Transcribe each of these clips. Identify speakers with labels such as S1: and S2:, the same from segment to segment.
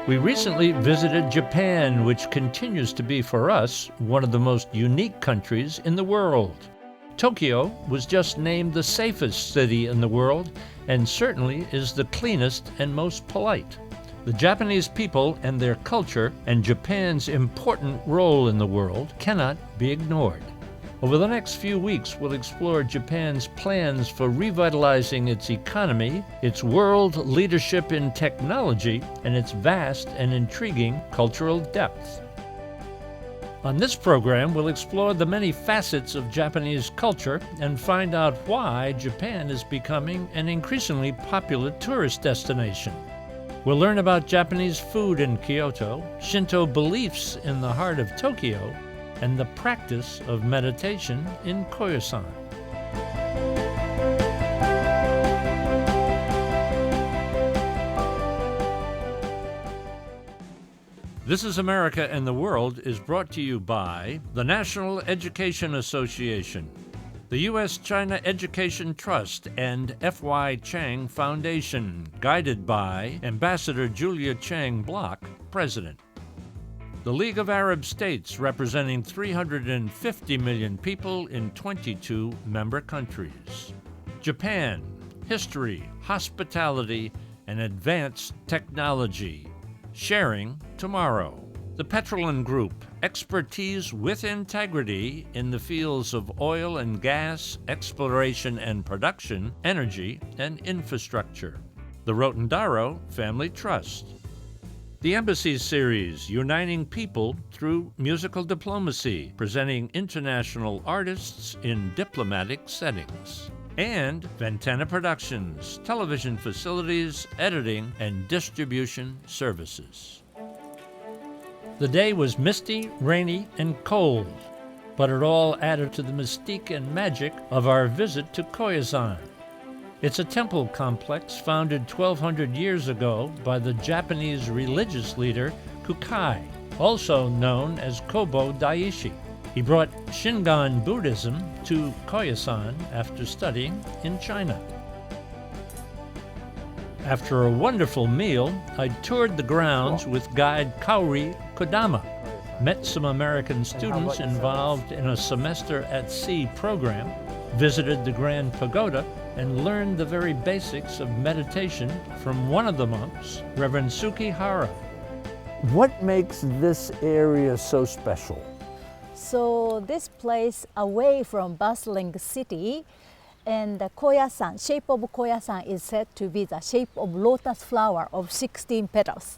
S1: We recently visited Japan, which continues to be for us one of the most unique countries in the world. Tokyo was just named the safest city in the world and certainly is the cleanest and most polite. The Japanese people and their culture and Japan's important role in the world cannot be ignored. Over the next few weeks, we'll explore Japan's plans for revitalizing its economy, its world leadership in technology, and its vast and intriguing cultural depth. On this program, we'll explore the many facets of Japanese culture and find out why Japan is becoming an increasingly popular tourist destination. We'll learn about Japanese food in Kyoto, Shinto beliefs in the heart of Tokyo, and the practice of meditation in Koyasan. This is America and the World is brought to you by the National Education Association, the U.S.-China Education Trust, and F.Y. Chang Foundation, guided by Ambassador Julia Chang Block, President. The League of Arab States, representing 350 million people in 22 member countries. Japan, history, hospitality, and advanced technology. Sharing tomorrow. The Petroleum Group, expertise with integrity in the fields of oil and gas, exploration and production, energy, and infrastructure. The Rotondaro Family Trust. The Embassy Series, uniting people through musical diplomacy, presenting international artists in diplomatic settings. And Ventana Productions, television facilities, editing, and distribution services. The day was misty, rainy, and cold, but it all added to the mystique and magic of our visit to Koyasan. It's a temple complex founded 1,200 years ago by the Japanese religious leader Kukai, also known as Kobo Daishi. He brought Shingon Buddhism to Koyasan after studying in China. After a wonderful meal, I toured the grounds with guide Kaori Kodama, met some American students involved in a semester at sea program, visited the Grand Pagoda, and learned the very basics of meditation from one of the monks, Reverend Sukihara. What makes this area so special?
S2: So this place away from bustling city, and the Koyasan, shape of Koyasan is said to be the shape of lotus flower of 16 petals.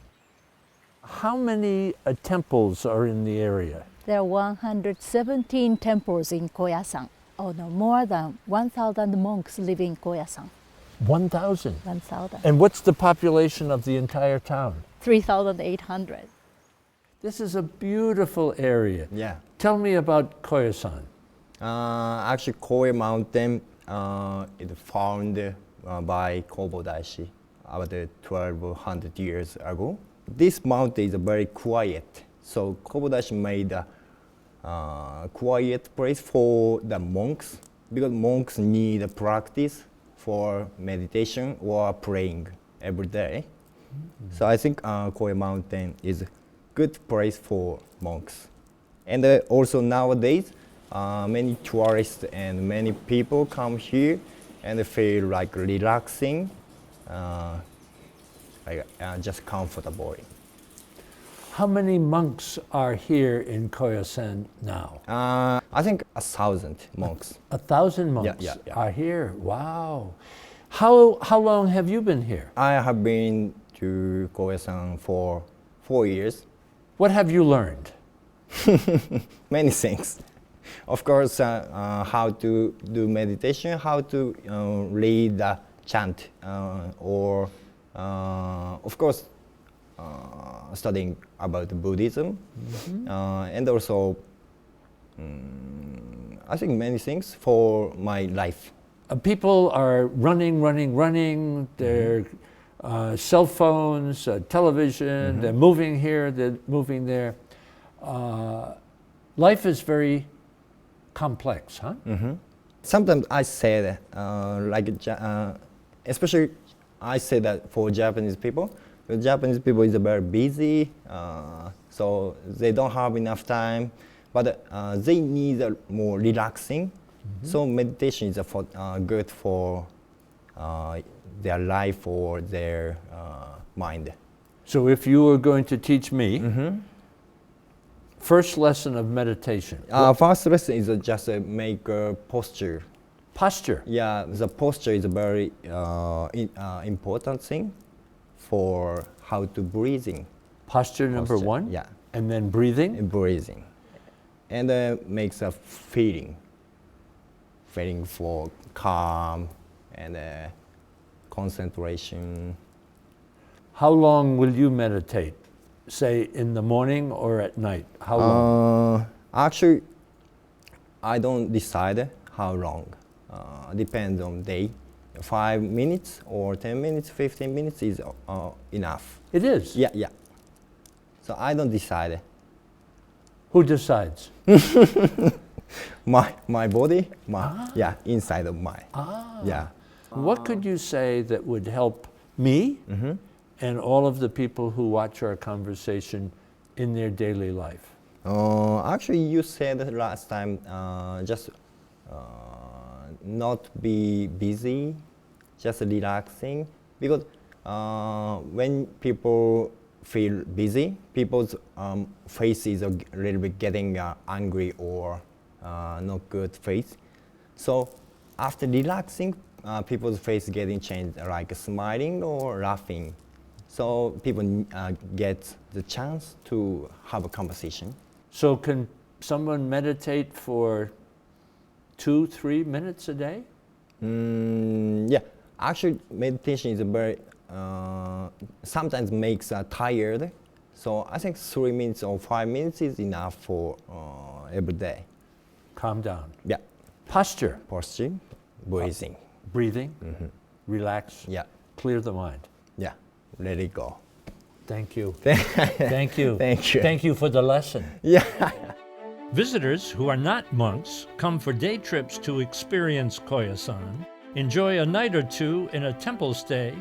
S1: How many temples are in the area?
S2: There are 117 temples in Koyasan. Oh no, more than 1,000 monks live in Koyasan.
S1: 1,000?
S2: 1,000.
S1: And what's the population of the entire town?
S2: 3,800.
S1: This is a beautiful area.
S3: Yeah.
S1: Tell me about Koyasan.
S3: Actually, Koya Mountain is found by Kobo Daishi about 1,200 years ago. This mountain is very quiet, so Kobo Daishi made a quiet place for the monks, because monks need a practice for meditation or praying every day. Mm-hmm. So I think Koya Mountain is a good place for monks. And also nowadays, many tourists and many people come here and feel like relaxing, just comfortable.
S1: How many monks are here in Koyasan now?
S3: I think 1,000 monks.
S1: 1,000 monks
S3: Yeah.
S1: are here. Wow. How long have you been here?
S3: I have been to Koyasan for 4 years.
S1: What have you learned?
S3: Many things. Of course, how to do meditation, how to read the chant, or of course, studying about Buddhism, mm-hmm. And also I think many things for my life.
S1: People are running, their cell phones, television, mm-hmm. They're moving here, they're moving there. Life is very complex, huh?
S3: Mm-hmm. Sometimes I say that, especially I say that for Japanese people, The Japanese people is very busy, so they don't have enough time, but they need more relaxing. So meditation is good for their life or their mind.
S1: So if you were going to teach me, first lesson of meditation.
S3: First lesson is just make a posture.
S1: Posture.
S3: Yeah, the posture is a very important thing for how to breathing.
S1: Posture number
S3: Posture,
S1: one?
S3: yeah.
S1: And then breathing?
S3: And breathing. And makes a feeling for calm and concentration.
S1: How long will you meditate? Say in the morning or at night? How long?
S3: Actually, I don't decide how long. Depends on day. 5 minutes or 10 minutes, 15 minutes is enough.
S1: It is?
S3: Yeah, yeah. So I don't decide.
S1: Who decides?
S3: My body, yeah, inside of my. Yeah.
S1: What could you say that would help me and all of the people who watch our conversation in their daily life?
S3: Actually, you said last time, just not be busy, just relaxing. Because when people feel busy, people's faces are a little bit getting angry or not good face. So after relaxing, people's face getting changed, like smiling or laughing. So people get the chance to have a conversation.
S1: So can someone meditate for 2-3 minutes a day?
S3: Yeah, actually meditation is a very, sometimes makes tired. So I think 3 minutes or 5 minutes is enough for every day.
S1: Calm down.
S3: Yeah.
S1: Posture.
S3: Posture, breathing.
S1: Breathing. Relax.
S3: Yeah.
S1: Clear the mind.
S3: Yeah, let it go.
S1: Thank you. Thank you.
S3: Thank you.
S1: Thank you for the lesson.
S3: Yeah.
S1: Visitors who are not monks come for day trips to experience Koyasan, enjoy a night or two in a temple stay,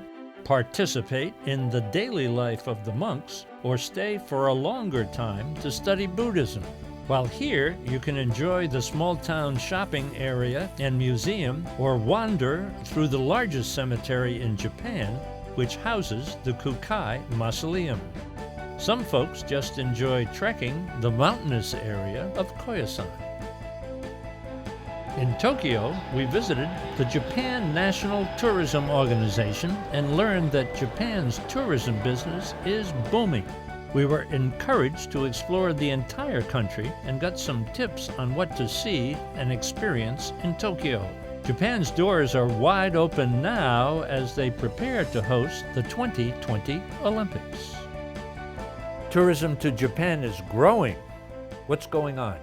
S1: participate in the daily life of the monks, or stay for a longer time to study Buddhism. While here, you can enjoy the small-town shopping area and museum, or wander through the largest cemetery in Japan, which houses the Kukai Mausoleum. Some folks just enjoy trekking the mountainous area of Koyasan. In Tokyo, we visited the Japan National Tourism Organization and learned that Japan's tourism business is booming. We were encouraged to explore the entire country and got some tips on what to see and experience in Tokyo. Japan's doors are wide open now as they prepare to host the 2020 Olympics. Tourism to Japan is growing. What's going on?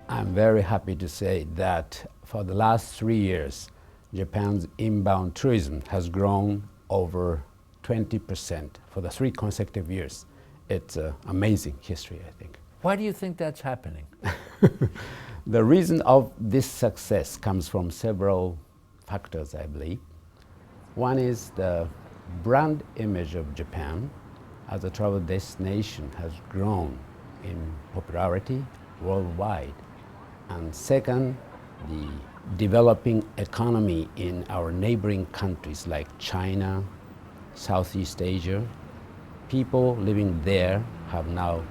S4: I'm very happy to say that for the last 3 years, Japan's inbound tourism has grown over 20% for the 3 consecutive years. It's an amazing history, I think.
S1: Why do you think that's happening?
S4: The reason of this success comes from several factors, I believe. One is the brand image of Japan as a travel destination has grown in popularity worldwide. And second, the developing economy in our neighboring countries like China, Southeast Asia. People living there have now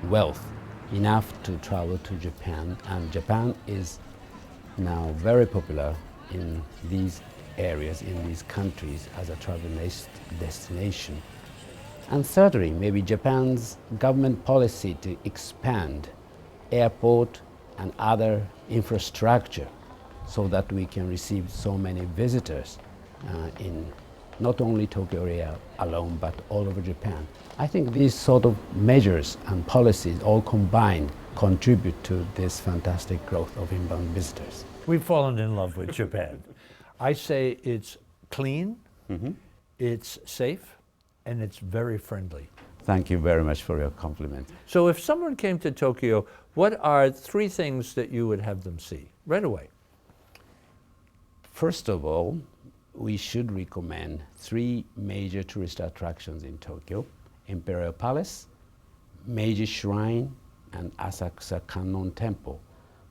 S4: wealth enough to travel to Japan, and Japan is now very popular in these areas, in these countries as a travel destination. And thirdly, maybe Japan's government policy to expand airport and other infrastructure so that we can receive so many visitors in not only Tokyo area alone, but all over Japan. I think these sort of measures and policies all combined contribute to this fantastic growth of inbound visitors.
S1: We've fallen in love with Japan. I say it's clean, it's safe, and it's very friendly.
S4: Thank you very much for your compliment.
S1: So if someone came to Tokyo, what are 3 things that you would have them see right away?
S4: First of all, we should recommend three major tourist attractions in Tokyo: Imperial Palace, Meiji Shrine, and Asakusa Kannon Temple.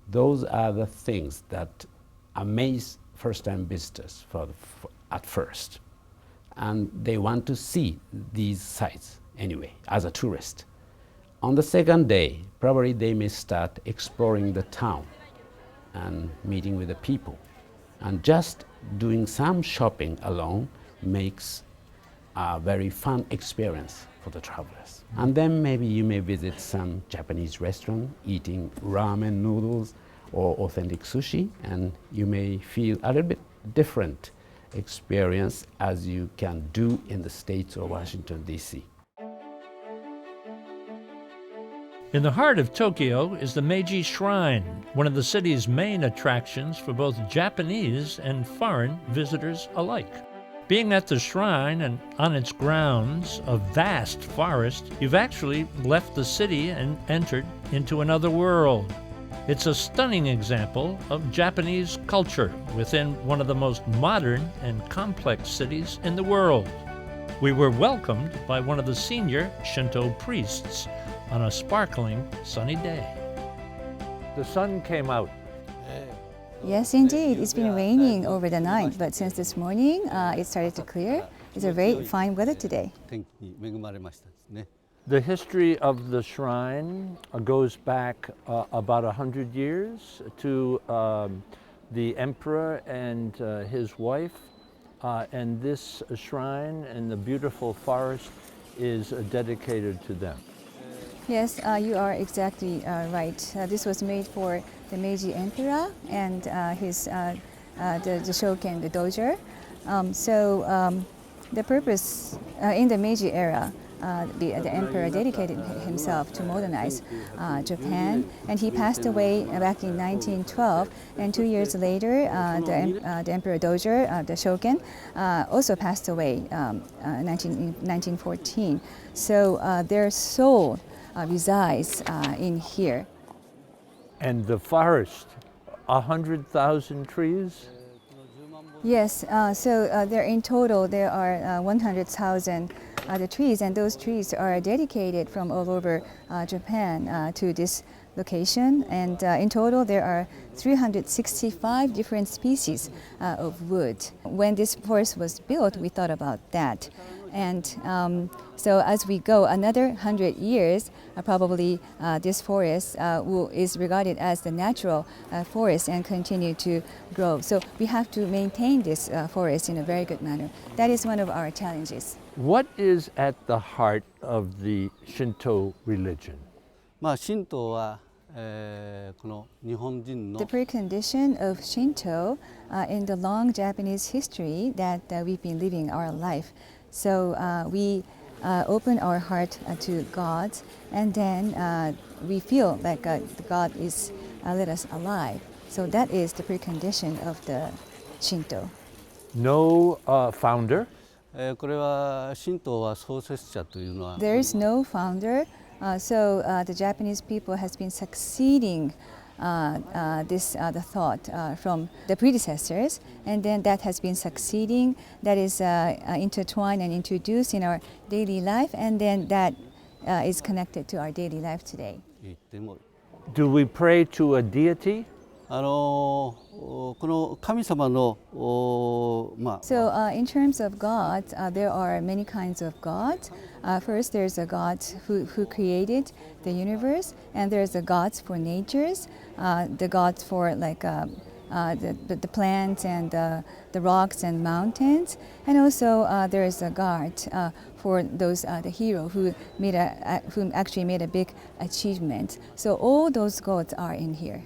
S4: Those are the things that amaze first-time visitors at first. And they want to see these sites anyway, as a tourist. On the second day, probably they may start exploring the town and meeting with the people. And just doing some shopping alone makes a very fun experience for the travelers. And then maybe you may visit some Japanese restaurant, eating ramen noodles or authentic sushi, and you may feel a little bit different experience as you can do in the States or Washington, D.C.
S1: In the heart of Tokyo is the Meiji Shrine, one of the city's main attractions for both Japanese and foreign visitors alike. Being at the shrine and on its grounds, a vast forest, you've actually left the city and entered into another world. It's a stunning example of Japanese culture within one of the most modern and complex cities in the world. We were welcomed by one of the senior Shinto priests on a sparkling sunny day. The sun came out.
S5: Yes, indeed. It's been raining over the night, but since this morning it started to clear. It's a very fine weather today.
S1: The history of the shrine goes back about 100 years to the emperor and his wife, and this shrine and the beautiful forest is dedicated to them.
S5: Yes, you are exactly right. This was made for the Meiji Emperor and the Shogun, the Doge. The purpose in the Meiji era, the emperor dedicated himself to modernize Japan, and he passed away back in 1912. And 2 years later, the Emperor Doge, the Shogun, also passed away in 1914. So their soul resides in here.
S1: And the forest, 100,000 trees?
S5: Yes, in total there are 100,000 the trees, and those trees are dedicated from all over Japan to this location. And in total there are 365 different species of wood. When this forest was built, we thought about that. And so as we go another 100 years, probably this forest is regarded as the natural forest and continue to grow. So we have to maintain this forest in a very good manner. That is one of our challenges.
S1: What is at the heart of the Shinto religion?
S5: The precondition of Shinto in the long Japanese history that we've been living our life. So we open our heart to God, and then we feel like God is let us alive. So that is the precondition of the Shinto.
S1: No founder?
S5: There is no founder. So the Japanese people has been succeeding the thought from the predecessors, and then that has been succeeding, that is intertwined and introduced in our daily life, and then that is connected to our daily life today.
S1: Do we pray to a deity?
S5: So in terms of gods, there are many kinds of gods. First, there's a god who created the universe, and there's a gods for natures, the gods for like the plants and the rocks and mountains, and also there is a god for those the hero who actually made a big achievement. So all those gods are in here.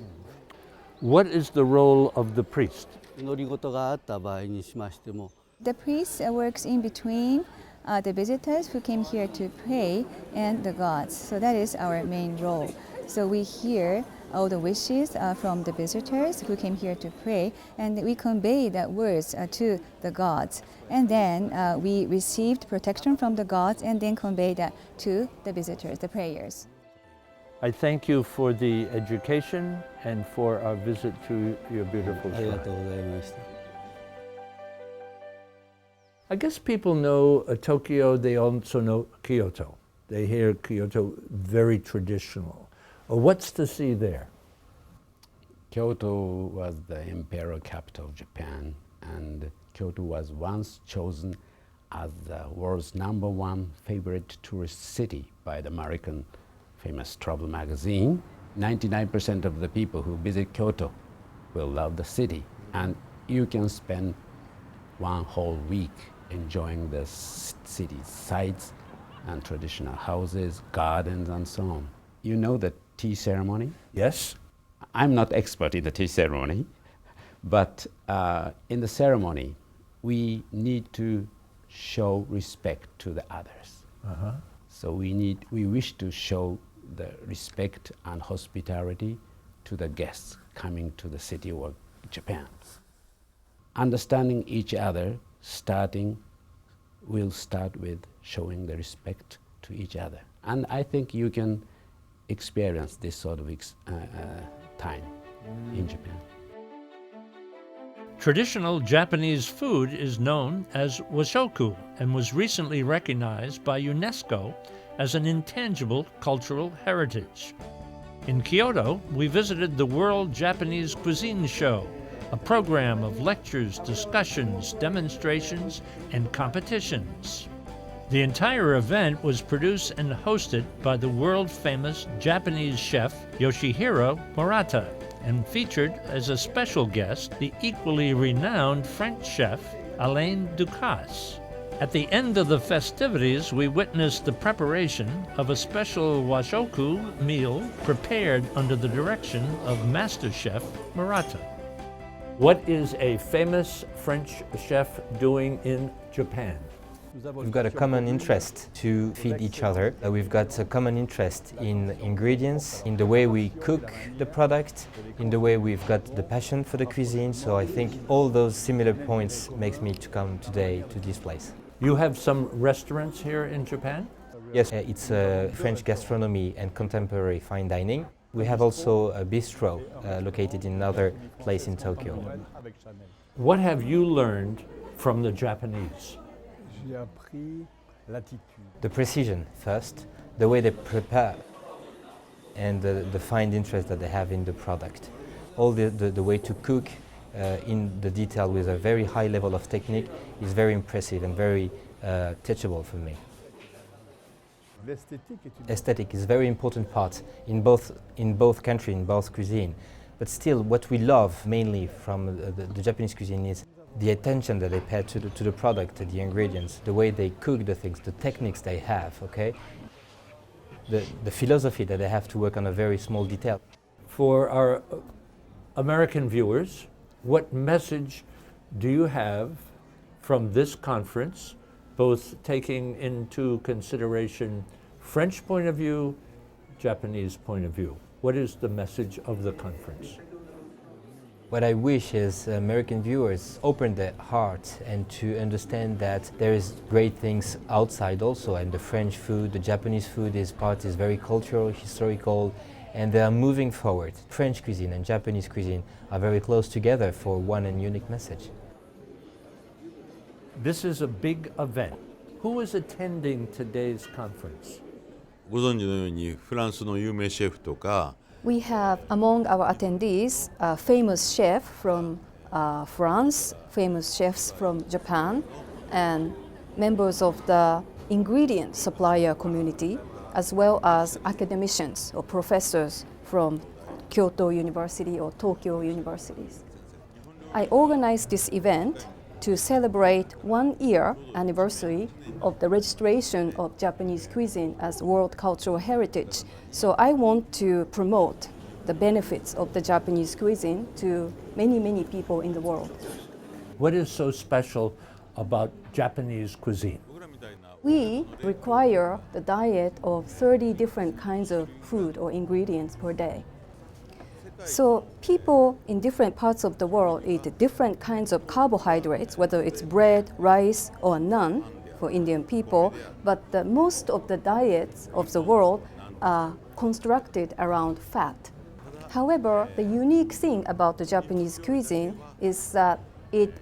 S1: What is the role of the priest?
S5: The priest works in between the visitors who came here to pray and the gods. So that is our main role. So we hear all the wishes from the visitors who came here to pray, and we convey that words to the gods. And then we received protection from the gods and then convey that to the visitors, the prayers.
S1: I thank you for the education and for our visit to your beautiful shrine. I guess people know Tokyo, they also know Kyoto. They hear Kyoto very traditional. What's to see there?
S4: Kyoto was the imperial capital of Japan, and Kyoto was once chosen as the world's #1 favorite tourist city by the American famous travel magazine. 99% of the people who visit Kyoto will love the city, and you can spend one whole week enjoying the city's sights and traditional houses, gardens, and so on. You know the tea ceremony?
S1: Yes?
S4: I'm not expert in the tea ceremony, but in the ceremony, we need to show respect to the others. So we wish to show the respect and hospitality to the guests coming to the city of Japan. Understanding each other, we'll start with showing the respect to each other. And I think you can experience this sort of time in Japan.
S1: Traditional Japanese food is known as washoku and was recently recognized by UNESCO as an intangible cultural heritage. In Kyoto, we visited the World Japanese Cuisine Show, a program of lectures, discussions, demonstrations, and competitions. The entire event was produced and hosted by the world-famous Japanese chef Yoshihiro Murata and featured as a special guest the equally renowned French chef Alain Ducasse. At the end of the festivities, we witnessed the preparation of a special washoku meal prepared under the direction of Master Chef Murata. What is a famous French chef doing in Japan?
S3: We've got a common interest to feed each other. We've got a common interest in ingredients, in the way we cook the product, in the way we've got the passion for the cuisine. So I think all those similar points makes me to come today to this place.
S1: You have some restaurants here in Japan?
S3: Yes, it's French gastronomy and contemporary fine dining. We have also a bistro located in another place in Tokyo.
S1: What have you learned from the Japanese?
S3: The precision first, the way they prepare, and the fine interest that they have in the product. All the way to cook in the detail with a very high level of technique is very impressive and very teachable for me. Aesthetic is a very important part in both countries, in both cuisine. But still, what we love mainly from the Japanese cuisine is the attention that they pay to the product, to the ingredients, the way they cook the things, the techniques they have, okay? The philosophy that they have to work on a very small detail.
S1: For our American viewers, what message do you have from this conference, both taking into consideration French point of view, Japanese point of view? What is the message of the conference?
S3: What I wish is American viewers open their heart and to understand that there is great things outside also, and the French food, the Japanese food is very cultural, historical, and they are moving forward. French cuisine and Japanese cuisine are very close together for one and unique message.
S1: This is a big event. Who is attending today's conference?
S6: ご存知のようにフランスの有名シェフとか
S7: We have among our attendees a famous chef from France, famous chefs from Japan, and members of the ingredient supplier community, as well as academicians or professors from Kyoto University or Tokyo universities. I organized this event to celebrate 1 year anniversary of the registration of Japanese cuisine as World Cultural Heritage. So I want to promote the benefits of the Japanese cuisine to many, many people in the world.
S1: What is so special about Japanese cuisine?
S7: We require the diet of 30 different kinds of food or ingredients per day. So people in different parts of the world eat different kinds of carbohydrates, whether it's bread, rice, or naan for Indian people, but most of the diets of the world are constructed around fat. However, the unique thing about the Japanese cuisine is that it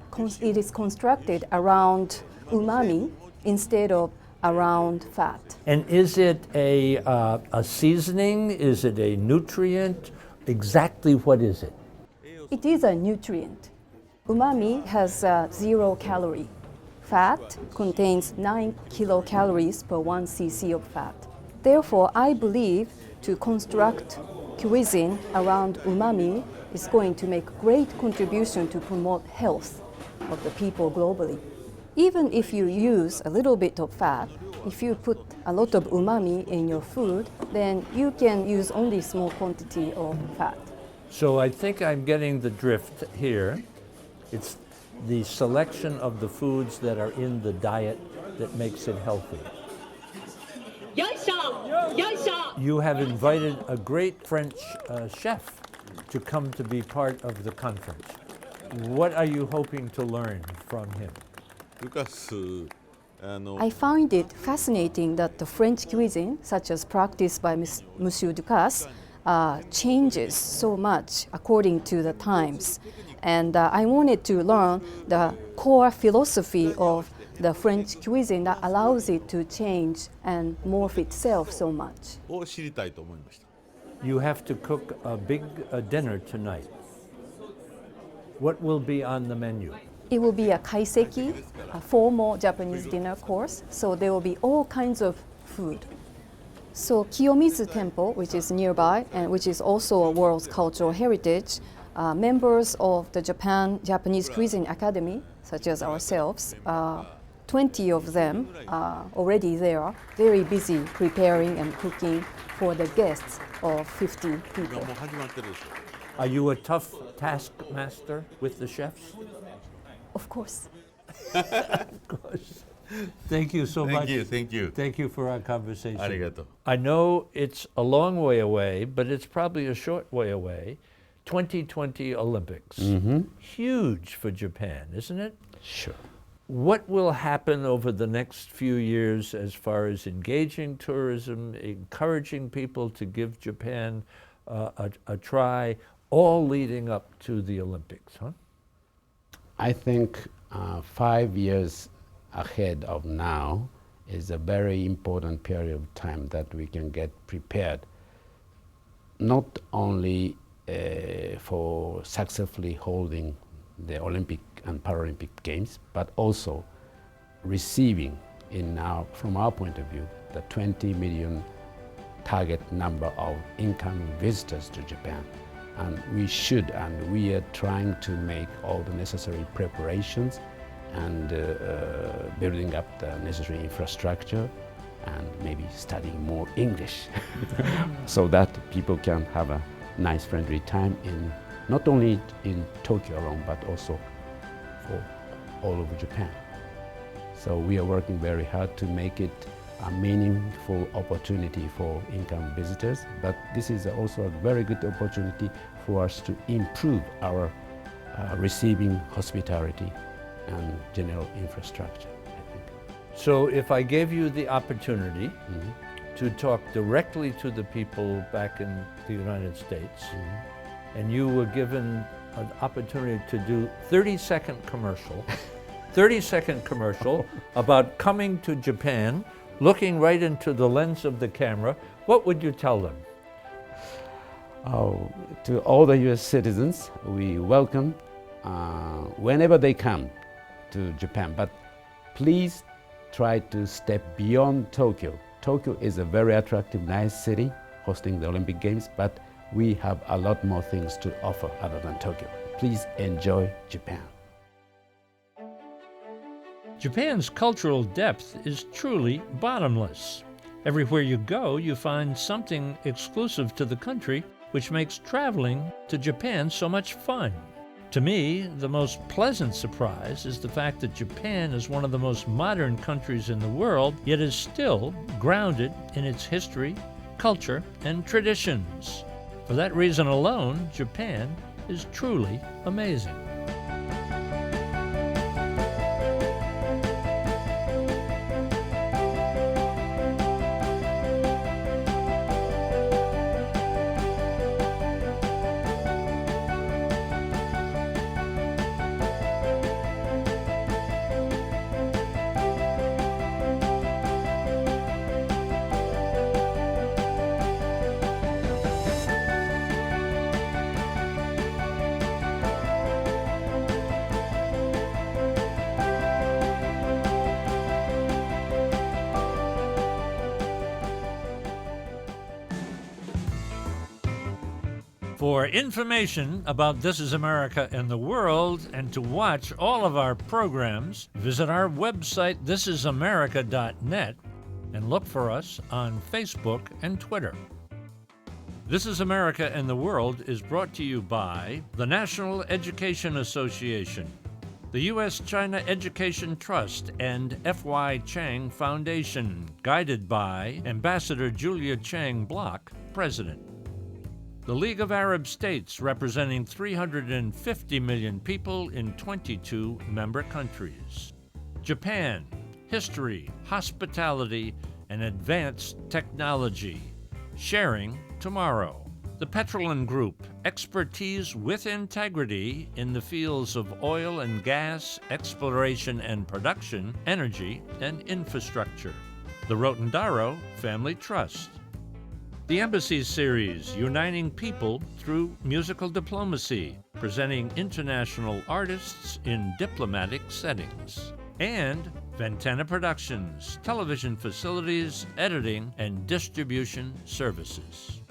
S7: is constructed around umami instead of around fat.
S1: And is it a seasoning? Is it a nutrient? Exactly what is it?
S7: It is a nutrient. Umami has 0 calorie. Fat contains 9 kilocalories per 1 cc of fat. Therefore, I believe to construct cuisine around umami is going to make great contribution to promote health of the people globally. Even if you use a little bit of fat, if you put a lot of umami in your food, then you can use only small quantity of fat.
S1: So I think I'm getting the drift here. It's the selection of the foods that are in the diet that makes it healthy. You have invited a great French chef to come to be part of the conference. What are you hoping to learn from him?
S6: ルカス
S7: I find it fascinating that the French cuisine, such as practiced by Monsieur Ducasse, changes so much according to the times. And I wanted to learn the core philosophy of the French cuisine that allows it to change and morph itself so much.
S6: を知りたいと思いました。
S1: You have to cook a big dinner tonight. What will be on the menu?
S7: It will be a kaiseki, a formal Japanese dinner course, so there will be all kinds of food. So Kiyomizu Temple, which is nearby and which is also a World Cultural Heritage, members of the Japanese Cuisine Academy, such as ourselves, 20 of them are already there, very busy preparing and cooking for the guests of 50 people.
S6: もう始まってるでしょ。
S1: Are you a tough taskmaster with the chefs?
S7: Of course.
S1: Of course. Thank you so much.
S6: Thank you.
S1: Thank you for our conversation.
S6: ありがとう。
S1: I know it's a long way away, but it's probably a short way away. 2020 Olympics. Huge for Japan, isn't it?
S4: Sure.
S1: What will happen over the next few years as far as engaging tourism, encouraging people to give Japan a try, all leading up to the Olympics, huh?
S4: I think 5 years ahead of now is a very important period of time that we can get prepared, not only for successfully holding the Olympic and Paralympic Games, but also receiving from our point of view, the 20 million target number of incoming visitors to Japan. And we are trying to make all the necessary preparations and building up the necessary infrastructure and maybe studying more English so that people can have a nice friendly time not only in Tokyo alone, but also for all over Japan. So we are working very hard to make it a meaningful opportunity for incoming visitors, but this is also a very good opportunity for us to improve our receiving hospitality and general infrastructure, I think.
S1: So if I gave you the opportunity to talk directly to the people back in the United States, and you were given an opportunity to do 30-second commercial, 30-second commercial about coming to Japan, looking right into the lens of the camera, what would you tell them?
S4: To all the US citizens, we welcome whenever they come to Japan, but please try to step beyond Tokyo. Tokyo is a very attractive, nice city hosting the Olympic Games, but we have a lot more things to offer other than Tokyo. Please enjoy Japan.
S1: Japan's cultural depth is truly bottomless. Everywhere you go, you find something exclusive to the country, which makes traveling to Japan so much fun. To me, the most pleasant surprise is the fact that Japan is one of the most modern countries in the world, yet is still grounded in its history, culture, and traditions. For that reason alone, Japan is truly amazing. For information about This is America and the World and to watch all of our programs, visit our website thisisamerica.net and look for us on Facebook and Twitter. This is America and the World is brought to you by the National Education Association, the U.S.-China Education Trust and F.Y. Chang Foundation, guided by Ambassador Julia Chang Block, President. The League of Arab States, representing 350 million people in 22 member countries. Japan, history, hospitality, and advanced technology. Sharing tomorrow. The Petrolin Group, expertise with integrity in the fields of oil and gas, exploration and production, energy, and infrastructure. The Rotondaro Family Trust. The Embassy Series, uniting people through musical diplomacy, presenting international artists in diplomatic settings. And Ventana Productions, television facilities, editing, and distribution services.